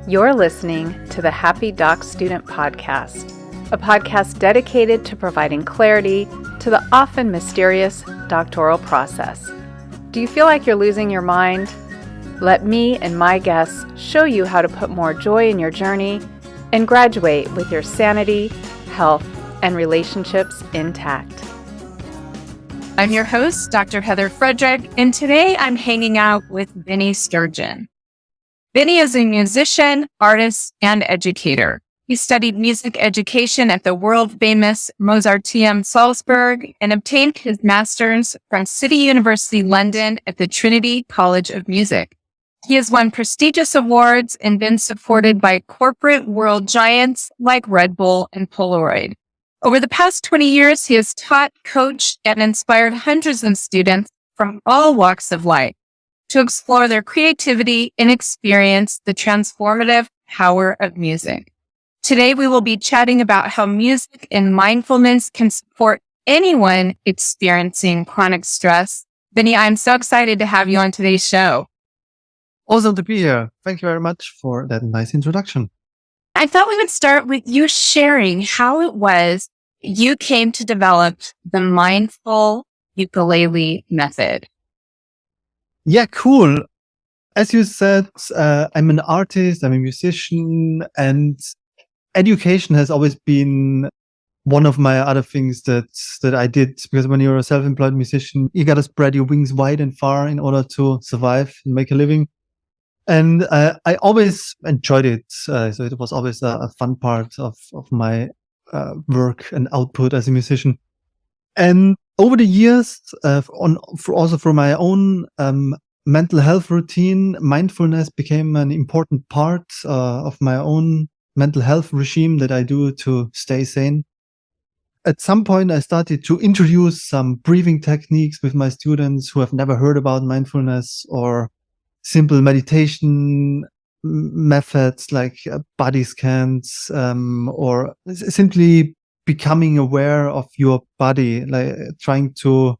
You're listening to the Happy Doc Student Podcast, a podcast dedicated to providing clarity to the often mysterious doctoral process. Do you feel like you're losing your mind? Let me and my guests show you how to put more joy in your journey and graduate with your sanity, health, and relationships intact. I'm your host, Dr. Heather Frederick, and today I'm hanging out with Vinnie Stergin. Vinnie is a musician, artist, and educator. He studied music education at the world-famous Mozarteum Salzburg and obtained his master's from City University London at the Trinity College of Music. He has won prestigious awards and been supported by corporate world giants like Red Bull and Polaroid. Over the past 20 years, he has taught, coached, and inspired hundreds of students from all walks of life to explore their creativity and experience the transformative power of music. Today, we will be chatting about how music and mindfulness can support anyone experiencing chronic stress. Vinnie, I'm so excited to have you on today's show. Awesome to be here. Thank you very much for that nice introduction. I thought we would start with you sharing how it was you came to develop the Mindful Ukulele Method. Yeah, cool. As you said, I'm an artist, I'm a musician, and education has always been one of my other things that I did, because when you're a self-employed musician, you got to spread your wings wide and far in order to survive and make a living. And I always enjoyed it. So it was always a fun part of my work and output as a musician. And over the years, also for my own mental health routine, mindfulness became an important part of my own mental health regime that I do to stay sane. At some point, I started to introduce some breathing techniques with my students who have never heard about mindfulness, or simple meditation methods like body scans, or simply becoming aware of your body, like trying to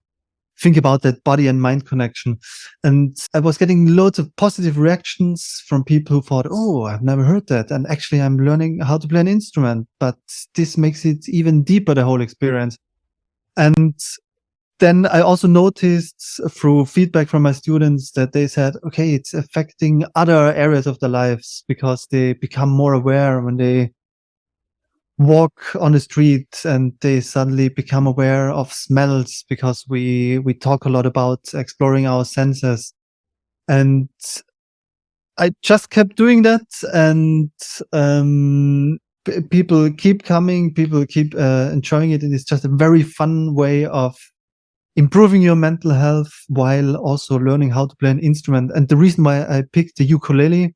think about that body and mind connection. And I was getting loads of positive reactions from people who thought, oh, I've never heard that. And actually, I'm learning how to play an instrument, but this makes it even deeper, the whole experience. And then I also noticed through feedback from my students that they said, okay, it's affecting other areas of their lives, because they become more aware when they walk on the street, and they suddenly become aware of smells, because we talk a lot about exploring our senses. And I just kept doing that, and people keep coming, people keep enjoying it, and it's just a very fun way of improving your mental health while also learning how to play an instrument. And the reason why I picked the ukulele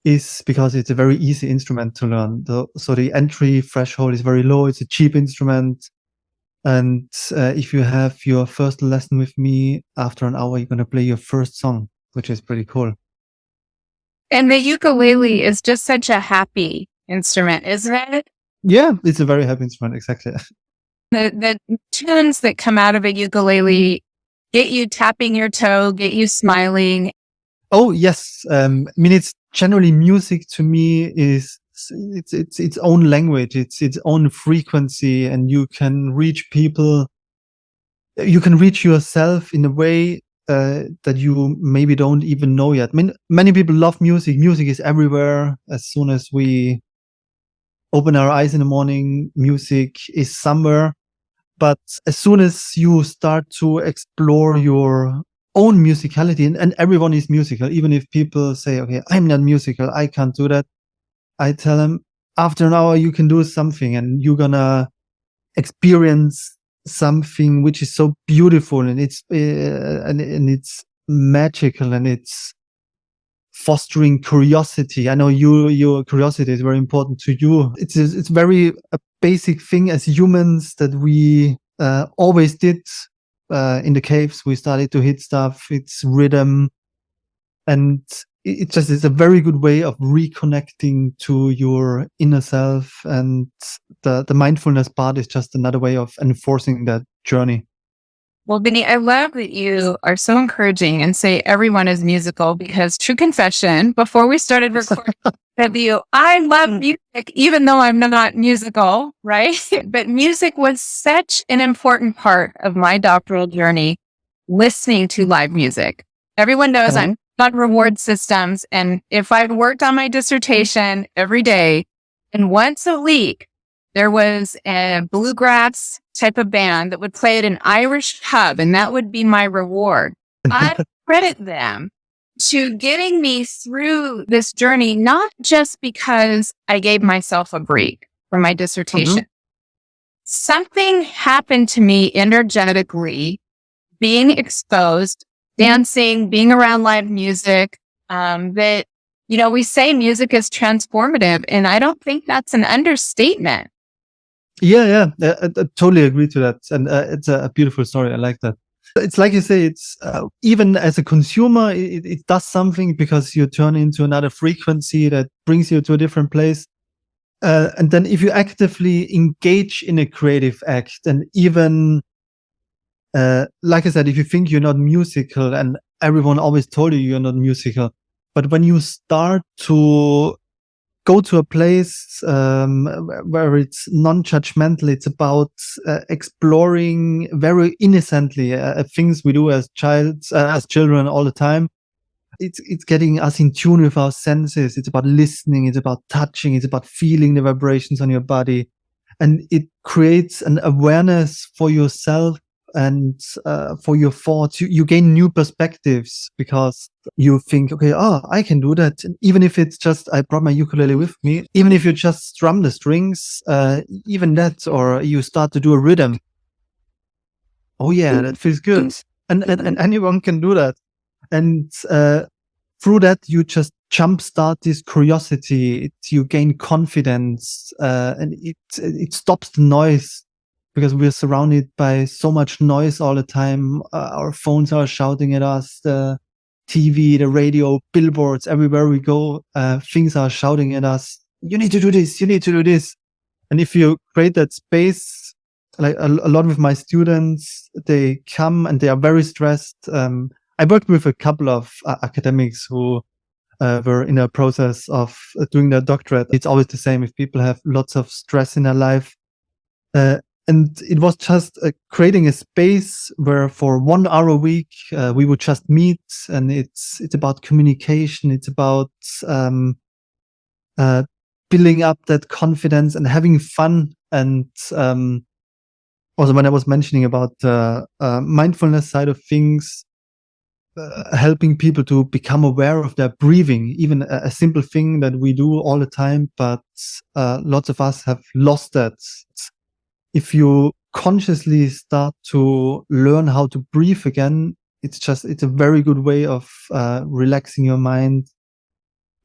is because it's a very easy instrument to learn. So the entry threshold is very low. It's a cheap instrument. And if you have your first lesson with me, after an hour, you're going to play your first song, which is pretty cool. And the ukulele is just such a happy instrument, isn't it? Yeah, it's a very happy instrument, exactly. The tunes that come out of a ukulele get you tapping your toe, get you smiling. Oh, yes. I mean, it's generally music to me is it's its own language. It's its own frequency, and you can reach people. You can reach yourself in a way that you maybe don't even know yet. I mean, many people love music. Music is everywhere. As soon as we open our eyes in the morning, music is somewhere. But as soon as you start to explore your own musicality, and everyone is musical, even if people say, okay, I'm not musical, I can't do that, I tell them, after an hour, you can do something, and you're gonna experience something which is so beautiful, and it's magical, and it's fostering curiosity. I know your curiosity is very important to you. It's very a basic thing as humans that we always did in the caves. We started to hit stuff. It's rhythm, and it's a very good way of reconnecting to your inner self. And the mindfulness part is just another way of enforcing that journey. Well, Vinny, I love that you are so encouraging and say everyone is musical, because true confession, before we started recording with you, I love music, even though I'm not musical, right? But music was such an important part of my doctoral journey, listening to live music. Everyone knows I'm on reward systems. And if I worked on my dissertation every day and once a week, there was a bluegrass type of band that would play at an Irish pub, and that would be my reward. I credit them to getting me through this journey, not just because I gave myself a break for my dissertation. Something happened to me energetically, being exposed, dancing, being around live music, that, we say music is transformative, and I don't think that's an understatement. Yeah. I totally agree to that. And it's a beautiful story. I like that. It's like you say, it's even as a consumer, it does something because you turn into another frequency that brings you to a different place. And then if you actively engage in a creative act, and even, like I said, if you think you're not musical, and everyone always told you you're not musical, but when you start to go to a place where it's non-judgmental, it's about exploring very innocently things we do as children all the time. It's getting us in tune with our senses. It's about listening. It's about touching. It's about feeling the vibrations on your body, and it creates an awareness for yourself and for your thoughts. You gain new perspectives because you think, okay, I can do that. And even if it's just, I brought my ukulele with me, even if you just strum the strings, even that, or you start to do a rhythm. Oh yeah, that feels good. And anyone can do that. And through that, you just jumpstart this curiosity. You gain confidence, and it stops the noise, because we're surrounded by so much noise all the time. Our phones are shouting at us. The TV, the radio, billboards, everywhere we go, things are shouting at us. You need to do this. You need to do this. And if you create that space, like a lot with my students, they come and they are very stressed. I worked with a couple of academics who were in a process of doing their doctorate. It's always the same if people have lots of stress in their life. And it was just creating a space where for 1 hour a week, we would just meet, and it's about communication. It's about building up that confidence and having fun. And also, when I was mentioning about the mindfulness side of things, helping people to become aware of their breathing, even a simple thing that we do all the time, but lots of us have lost that. If you consciously start to learn how to breathe again, it's a very good way of relaxing your mind.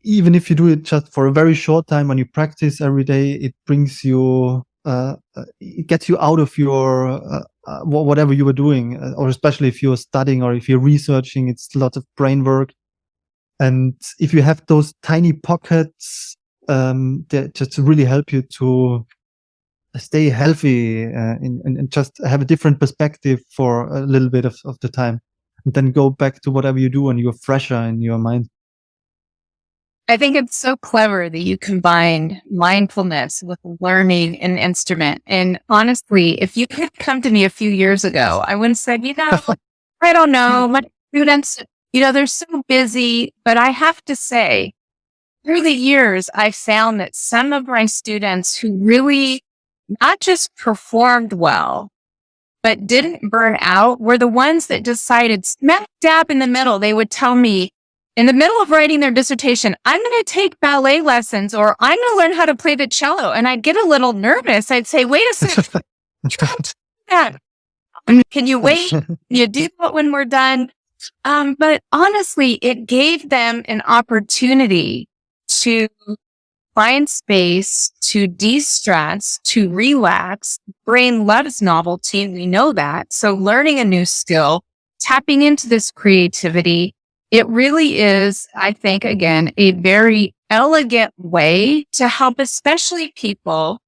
Even if you do it just for a very short time, when you practice every day, it brings you, it gets you out of your whatever you were doing, or especially if you're studying or if you're researching, it's a lot of brain work. And if you have those tiny pockets, that just really help you to stay healthy and just have a different perspective for a little bit of the time, and then go back to whatever you do and you're fresher in your mind. I think it's so clever that you combined mindfulness with learning an instrument. And honestly, if you could come to me a few years ago, I would have said, I don't know, my students, they're so busy. But I have to say, through the years, I found that some of my students who really not just performed well, but didn't burn out, were the ones that decided smack dab in the middle. They would tell me, in the middle of writing their dissertation, I'm going to take ballet lessons, or I'm going to learn how to play the cello. And I'd get a little nervous. I'd say, wait a second. Can you wait? You do that when we're done. But honestly, it gave them an opportunity to find space, to de-stress, to relax. Brain loves novelty. We know that. So learning a new skill, tapping into this creativity, it really is, I think, again, a very elegant way to help, especially people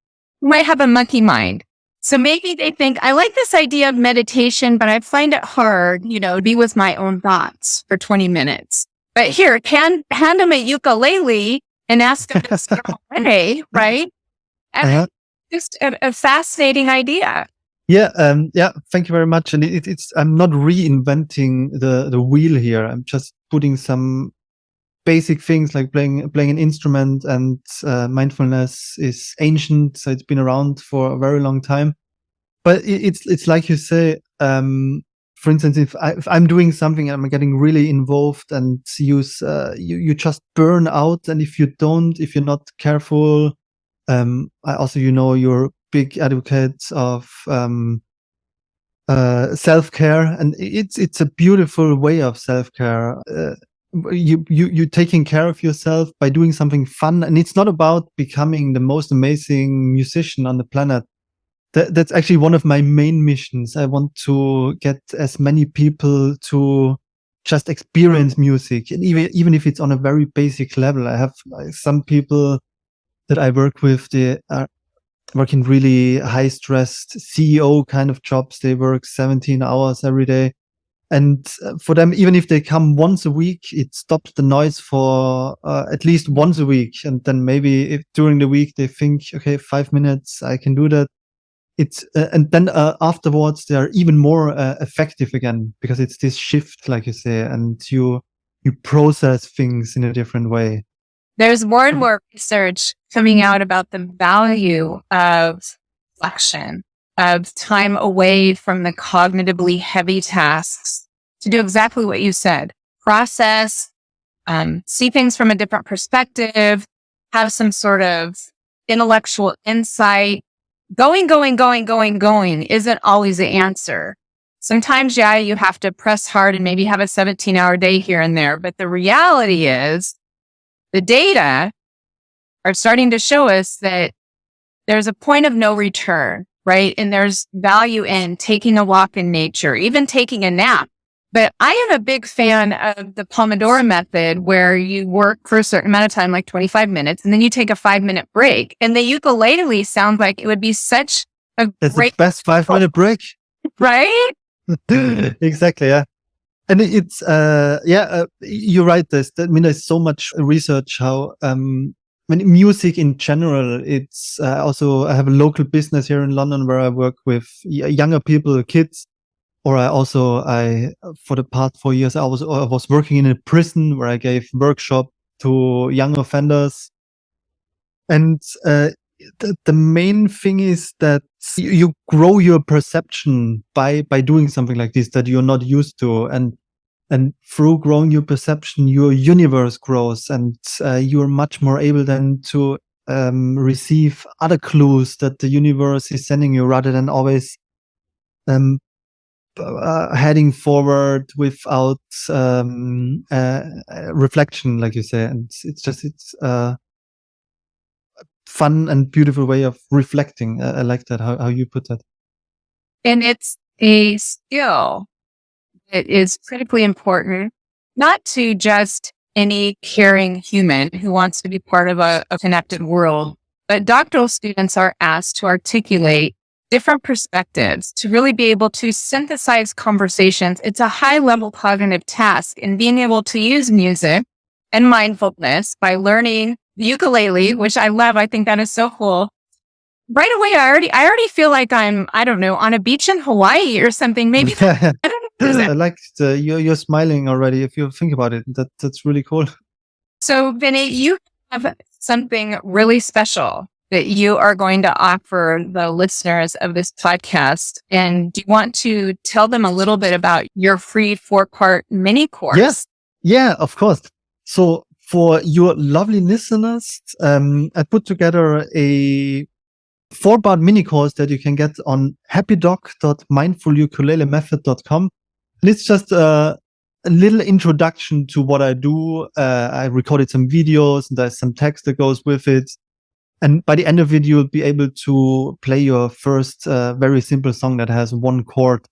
who might have a monkey mind. So maybe they think, I like this idea of meditation, but I find it hard, to be with my own thoughts for 20 minutes. But here, hand them a ukulele and ask them to start away, right? Uh-huh. Just a fascinating idea. Yeah, thank you very much. And it's I'm not reinventing the wheel here. I'm just putting some basic things like playing an instrument, and mindfulness is ancient, so it's been around for a very long time. But it's like you say, for instance, if I'm doing something and I'm getting really involved, and you just burn out, and if you're not careful, I also, you're a big advocate of self-care, and it's a beautiful way of self-care. You taking care of yourself by doing something fun, and it's not about becoming the most amazing musician on the planet. That's actually one of my main missions. I want to get as many people to just experience music, and even if it's on a very basic level. I have some people that I work with, they are working really high stressed CEO kind of jobs. They work 17 hours every day. And for them, even if they come once a week, it stops the noise for at least once a week. And then maybe if during the week they think, okay, 5 minutes, I can do that. And then afterwards they are even more effective again, because it's this shift, like you say, and you process things in a different way. There's more and more research coming out about the value of reflection, of time away from the cognitively heavy tasks to do exactly what you said. Process, see things from a different perspective, have some sort of intellectual insight. Going isn't always the answer. Sometimes, you have to press hard and maybe have a 17-hour day here and there. But the reality is, the data are starting to show us that there's a point of no return, right? And there's value in taking a walk in nature, even taking a nap. But I am a big fan of the Pomodoro method, where you work for a certain amount of time, like 25 minutes, and then you take a 5-minute break. And the ukulele sounds like it would be such a That's great, the best 5-minute break. right? Exactly. Yeah. And it's you're right. There's so much research how music in general. It's also, I have a local business here in London where I work with younger people, kids. Or I for the past 4 years I was working in a prison where I gave workshop to young offenders. And the main thing is that you grow your perception by doing something like this that you're not used to, and through growing your perception, your universe grows, and you're much more able then to receive other clues that the universe is sending you, rather than always heading forward without reflection, like you say. And it's fun and beautiful way of reflecting. I like that, how you put that. And it's a skill that is critically important, not to just any caring human who wants to be part of a connected world, but doctoral students are asked to articulate different perspectives, to really be able to synthesize conversations. It's a high-level cognitive task, and being able to use music and mindfulness by learning the ukulele, which I love. I think that is so cool. Right away, I already feel like I'm, I don't know, on a beach in Hawaii or something. Maybe I don't know. I like you're smiling already. If you think about it, that's really cool. So, Vinnie, you have something really special that you are going to offer the listeners of this podcast. And do you want to tell them a little bit about your free 4-part mini course? Yes. Yeah, of course. So for your lovely listeners, I put together a 4-part mini course that you can get on happydoc.mindfulukulelemethod.com. And it's just a little introduction to what I do. I recorded some videos, and there's some text that goes with it. And by the end of it, you'll be able to play your first very simple song that has 1 chord.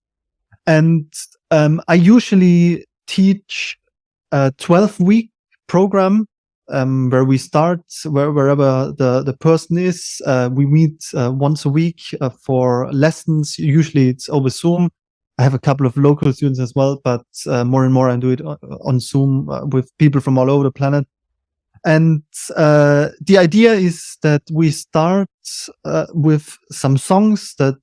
And I usually teach a 12-week program where we start, wherever the person is. We meet once a week for lessons. Usually it's over Zoom. I have a couple of local students as well, but more and more I do it on Zoom with people from all over the planet. And the idea is that we start with some songs that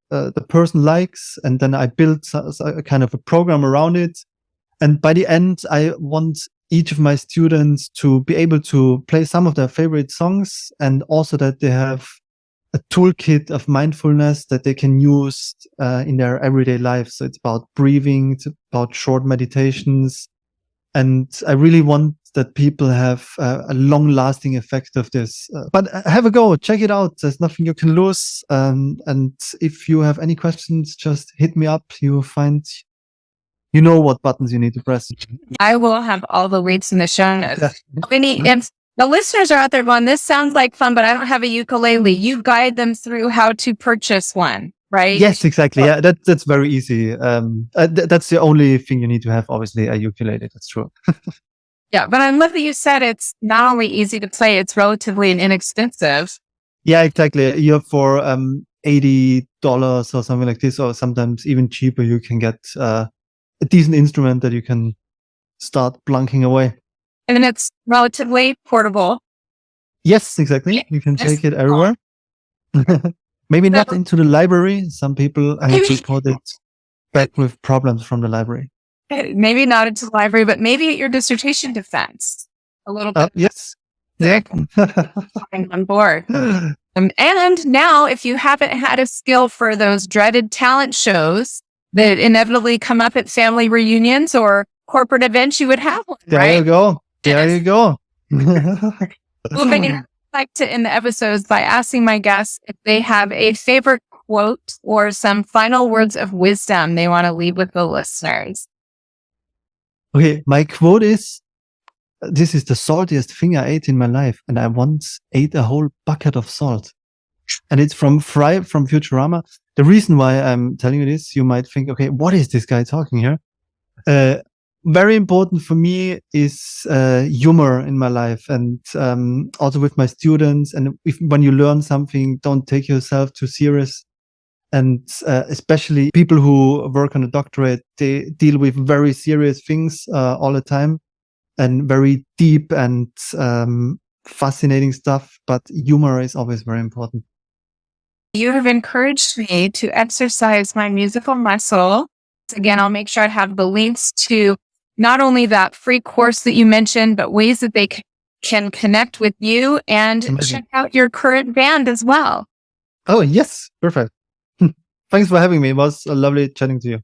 the person likes, and then I build a kind of a program around it. And by the end, I want each of my students to be able to play some of their favorite songs, and also that they have a toolkit of mindfulness that they can use in their everyday life. So it's about breathing, it's about short meditations. And I really want that people have a long-lasting effect of this. But have a go, check it out. There's nothing you can lose. And if you have any questions, just hit me up. You know what buttons you need to press. I will have all the links in the show notes. Vinnie, if the listeners are out there going, this sounds like fun, but I don't have a ukulele, you guide them through how to purchase one, right? Yes, exactly. Yeah, that's very easy. That's the only thing you need to have, obviously, a ukulele. That's true. Yeah, but I love that you said it's not only easy to play, it's relatively inexpensive. Yeah, exactly. You're for $80 or something like this, or sometimes even cheaper, you can get a decent instrument that you can start plunking away. And then it's relatively portable. Yes, exactly. You can take it everywhere. Maybe not into the library. Some people have reported back with problems from the library. Maybe not into the library, but maybe at your dissertation defense. A little bit. Yes. Yeah. I'm on board. And now, if you haven't had a skill for those dreaded talent shows that inevitably come up at family reunions or corporate events, you would have one, There right? you go. There you go. Well, Vinnie, I like to end the episodes by asking my guests if they have a favorite quote or some final words of wisdom they want to leave with the listeners. Okay, my quote is, this is the saltiest thing I ate in my life, and I once ate a whole bucket of salt. And it's from Fry from Futurama. The reason why I'm telling you this, you might think, okay, what is this guy talking here? Very important for me is humor in my life, and also with my students. And when you learn something, don't take yourself too serious. And especially people who work on a doctorate, they deal with very serious things all the time, and very deep and fascinating stuff. But humor is always very important. You have encouraged me to exercise my musical muscle. Again, I'll make sure I have the links to not only that free course that you mentioned, but ways that they can connect with you and Amazing. check out your current band as well. Oh, yes. Perfect. Thanks for having me. It was lovely chatting to you.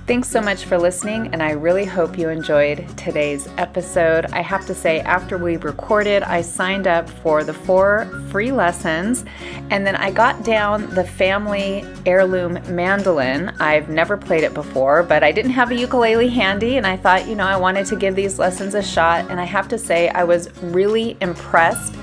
Thanks so much for listening, and I really hope you enjoyed today's episode. I have to say, after we recorded, I signed up for the 4 free lessons, and then I got down the family heirloom mandolin. I've never played it before, but I didn't have a ukulele handy, and I thought, I wanted to give these lessons a shot, and I have to say, I was really impressed.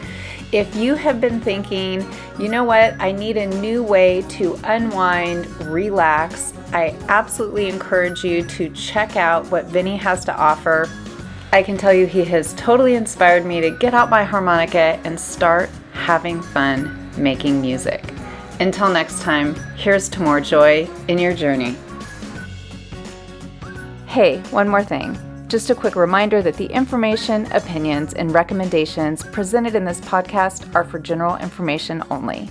If you have been thinking, you know what, I need a new way to unwind, relax, I absolutely encourage you to check out what Vinnie has to offer. I can tell you he has totally inspired me to get out my harmonica and start having fun making music. Until next time, here's to more joy in your journey. Hey, one more thing. Just a quick reminder that the information, opinions, and recommendations presented in this podcast are for general information only.